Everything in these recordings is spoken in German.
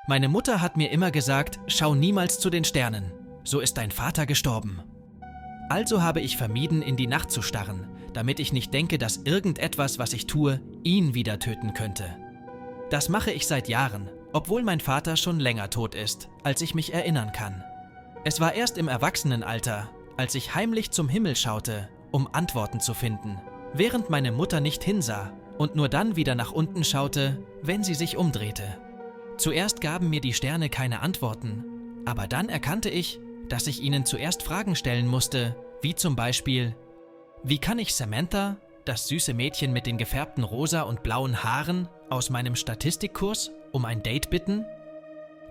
Meine Mutter hat mir immer gesagt, schau niemals zu den Sternen. So ist dein Vater gestorben. Also habe ich vermieden, in die Nacht zu starren, damit ich nicht denke, dass irgendetwas, was ich tue, ihn wieder töten könnte. Das mache ich seit Jahren, obwohl mein Vater schon länger tot ist, als ich mich erinnern kann. Es war erst im Erwachsenenalter, als ich heimlich zum Himmel schaute, um Antworten zu finden, während meine Mutter nicht hinsah und nur dann wieder nach unten schaute, wenn sie sich umdrehte. Zuerst gaben mir die Sterne keine Antworten, aber dann erkannte ich, dass ich ihnen zuerst Fragen stellen musste, wie zum Beispiel: Wie kann ich Samantha, das süße Mädchen mit den gefärbten rosa und blauen Haaren, aus meinem Statistikkurs um ein Date bitten?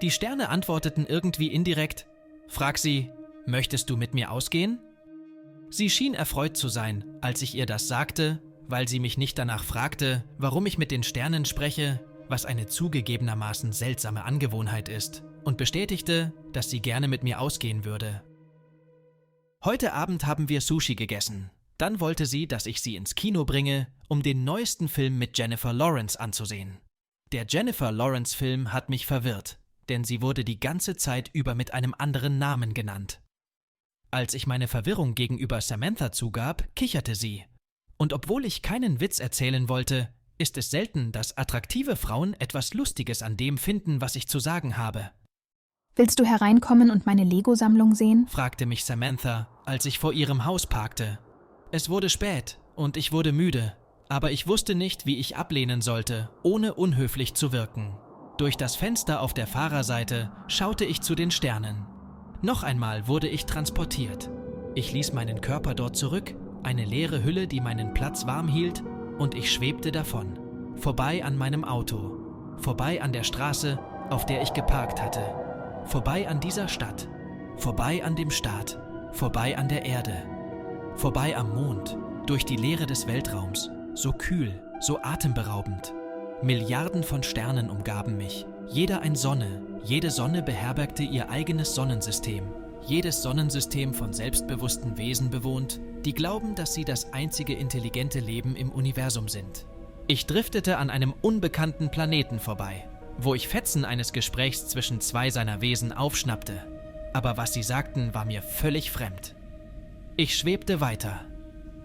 Die Sterne antworteten irgendwie indirekt: Frag sie, möchtest du mit mir ausgehen? Sie schien erfreut zu sein, als ich ihr das sagte, weil sie mich nicht danach fragte, warum ich mit den Sternen spreche, was eine zugegebenermaßen seltsame Angewohnheit ist, und bestätigte, dass sie gerne mit mir ausgehen würde. Heute Abend haben wir Sushi gegessen. Dann wollte sie, dass ich sie ins Kino bringe, um den neuesten Film mit Jennifer Lawrence anzusehen. Der Jennifer Lawrence-Film hat mich verwirrt, denn sie wurde die ganze Zeit über mit einem anderen Namen genannt. Als ich meine Verwirrung gegenüber Samantha zugab, kicherte sie. Und obwohl ich keinen Witz erzählen wollte, ist es selten, dass attraktive Frauen etwas Lustiges an dem finden, was ich zu sagen habe. Willst du hereinkommen und meine Lego-Sammlung sehen? Fragte mich Samantha, als ich vor ihrem Haus parkte. Es wurde spät und ich wurde müde, aber ich wusste nicht, wie ich ablehnen sollte, ohne unhöflich zu wirken. Durch das Fenster auf der Fahrerseite schaute ich zu den Sternen. Noch einmal wurde ich transportiert. Ich ließ meinen Körper dort zurück, eine leere Hülle, die meinen Platz warm hielt, und ich schwebte davon. Vorbei an meinem Auto, vorbei an der Straße, auf der ich geparkt hatte, vorbei an dieser Stadt, vorbei an dem Staat, vorbei an der Erde, vorbei am Mond, durch die Leere des Weltraums, so kühl, so atemberaubend. Milliarden von Sternen umgaben mich, jeder eine Sonne, jede Sonne beherbergte ihr eigenes Sonnensystem, jedes Sonnensystem von selbstbewussten Wesen bewohnt, die glauben, dass sie das einzige intelligente Leben im Universum sind. Ich driftete an einem unbekannten Planeten vorbei, wo ich Fetzen eines Gesprächs zwischen zwei seiner Wesen aufschnappte. Aber was sie sagten, war mir völlig fremd. Ich schwebte weiter.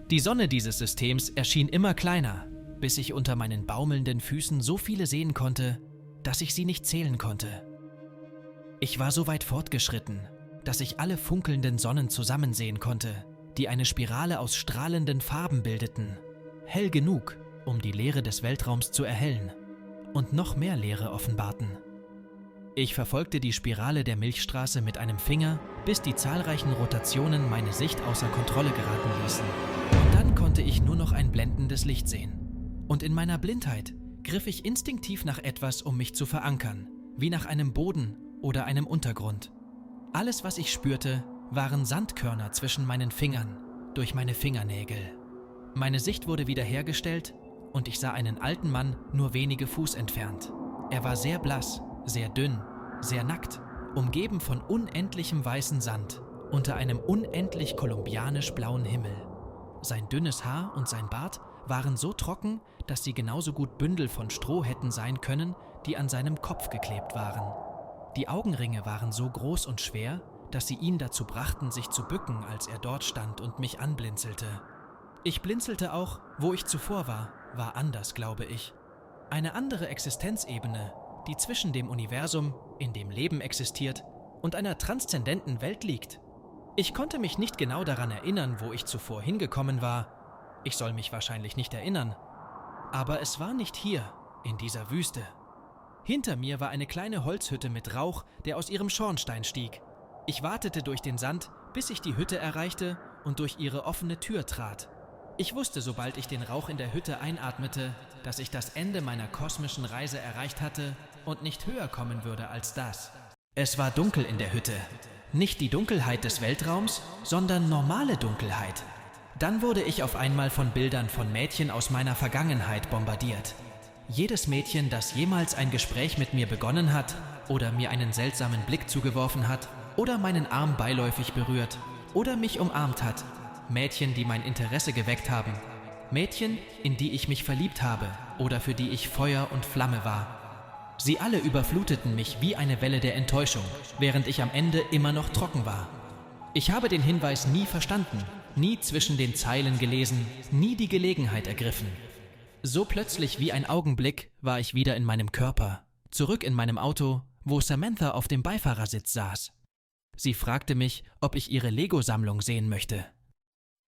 Die Sonne dieses Systems erschien immer kleiner, bis ich unter meinen baumelnden Füßen so viele sehen konnte, dass ich sie nicht zählen konnte. Ich war so weit fortgeschritten, dass ich alle funkelnden Sonnen zusammen sehen konnte, die eine Spirale aus strahlenden Farben bildeten, hell genug, um die Leere des Weltraums zu erhellen, und noch mehr Leere offenbarten. Ich verfolgte die Spirale der Milchstraße mit einem Finger, bis die zahlreichen Rotationen meine Sicht außer Kontrolle geraten ließen. Und dann konnte ich nur noch ein blendendes Licht sehen. Und in meiner Blindheit griff ich instinktiv nach etwas, um mich zu verankern, wie nach einem Boden oder einem Untergrund. Alles, was ich spürte, waren Sandkörner zwischen meinen Fingern, durch meine Fingernägel. Meine Sicht wurde wiederhergestellt und ich sah einen alten Mann nur wenige Fuß entfernt. Er war sehr blass, sehr dünn, sehr nackt, umgeben von unendlichem weißen Sand, unter einem unendlich kolumbianisch-blauen Himmel. Sein dünnes Haar und sein Bart waren so trocken, dass sie genauso gut Bündel von Stroh hätten sein können, die an seinem Kopf geklebt waren. Die Augenringe waren so groß und schwer, dass sie ihn dazu brachten, sich zu bücken, als er dort stand und mich anblinzelte. Ich blinzelte auch, wo ich zuvor war anders, glaube ich. Eine andere Existenzebene, die zwischen dem Universum, in dem Leben existiert, und einer transzendenten Welt liegt. Ich konnte mich nicht genau daran erinnern, wo ich zuvor hingekommen war. Ich soll mich wahrscheinlich nicht erinnern. Aber es war nicht hier, in dieser Wüste. Hinter mir war eine kleine Holzhütte mit Rauch, der aus ihrem Schornstein stieg. Ich watete durch den Sand, bis ich die Hütte erreichte und durch ihre offene Tür trat. Ich wusste, sobald ich den Rauch in der Hütte einatmete, dass ich das Ende meiner kosmischen Reise erreicht hatte und nicht höher kommen würde als das. Es war dunkel in der Hütte. Nicht die Dunkelheit des Weltraums, sondern normale Dunkelheit. Dann wurde ich auf einmal von Bildern von Mädchen aus meiner Vergangenheit bombardiert. Jedes Mädchen, das jemals ein Gespräch mit mir begonnen hat oder mir einen seltsamen Blick zugeworfen hat oder meinen Arm beiläufig berührt oder mich umarmt hat. Mädchen, die mein Interesse geweckt haben. Mädchen, in die ich mich verliebt habe oder für die ich Feuer und Flamme war. Sie alle überfluteten mich wie eine Welle der Enttäuschung, während ich am Ende immer noch trocken war. Ich habe den Hinweis nie verstanden, nie zwischen den Zeilen gelesen, nie die Gelegenheit ergriffen. So plötzlich wie ein Augenblick war ich wieder in meinem Körper, zurück in meinem Auto, wo Samantha auf dem Beifahrersitz saß. Sie fragte mich, ob ich ihre Lego-Sammlung sehen möchte.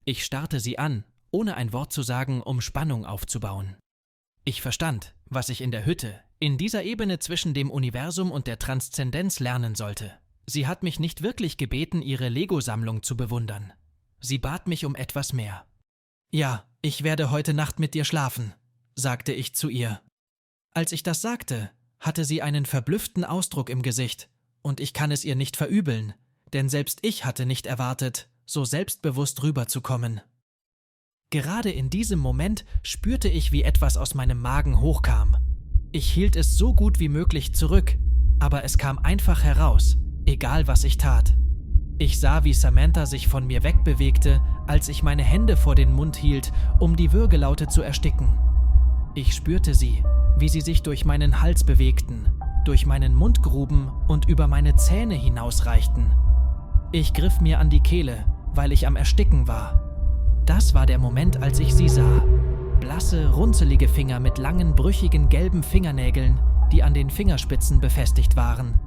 Ich starrte sie an, ohne ein Wort zu sagen, um Spannung aufzubauen. Ich verstand, was ich in der Hütte, in dieser Ebene zwischen dem Universum und der Transzendenz lernen sollte. Sie hat mich nicht wirklich gebeten, ihre Lego-Sammlung zu bewundern. Sie bat mich um etwas mehr. »Ja, ich werde heute Nacht mit dir schlafen«, sagte ich zu ihr. Als ich das sagte, hatte sie einen verblüfften Ausdruck im Gesicht, und ich kann es ihr nicht verübeln, denn selbst ich hatte nicht erwartet, so selbstbewusst rüberzukommen. Gerade in diesem Moment spürte ich, wie etwas aus meinem Magen hochkam. Ich hielt es so gut wie möglich zurück, aber es kam einfach heraus, egal was ich tat. Ich sah, wie Samantha sich von mir wegbewegte, als ich meine Hände vor den Mund hielt, um die Würgelaute zu ersticken. Ich spürte sie, wie sie sich durch meinen Hals bewegten, durch meinen Mund gruben und über meine Zähne hinausreichten. Ich griff mir an die Kehle, weil ich am Ersticken war. Das war der Moment, als ich sie sah. Blasse, runzelige Finger mit langen, brüchigen, gelben Fingernägeln, die an den Fingerspitzen befestigt waren.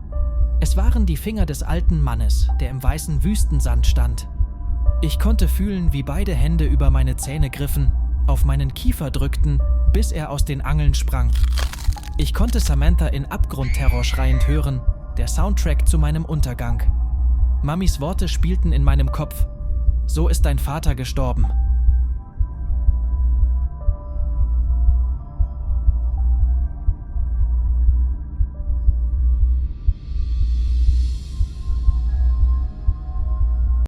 Es waren die Finger des alten Mannes, der im weißen Wüstensand stand. Ich konnte fühlen, wie beide Hände über meine Zähne griffen, auf meinen Kiefer drückten, bis er aus den Angeln sprang. Ich konnte Samantha in Abgrundterror schreiend hören, der Soundtrack zu meinem Untergang. Mamis Worte spielten in meinem Kopf. »So ist dein Vater gestorben.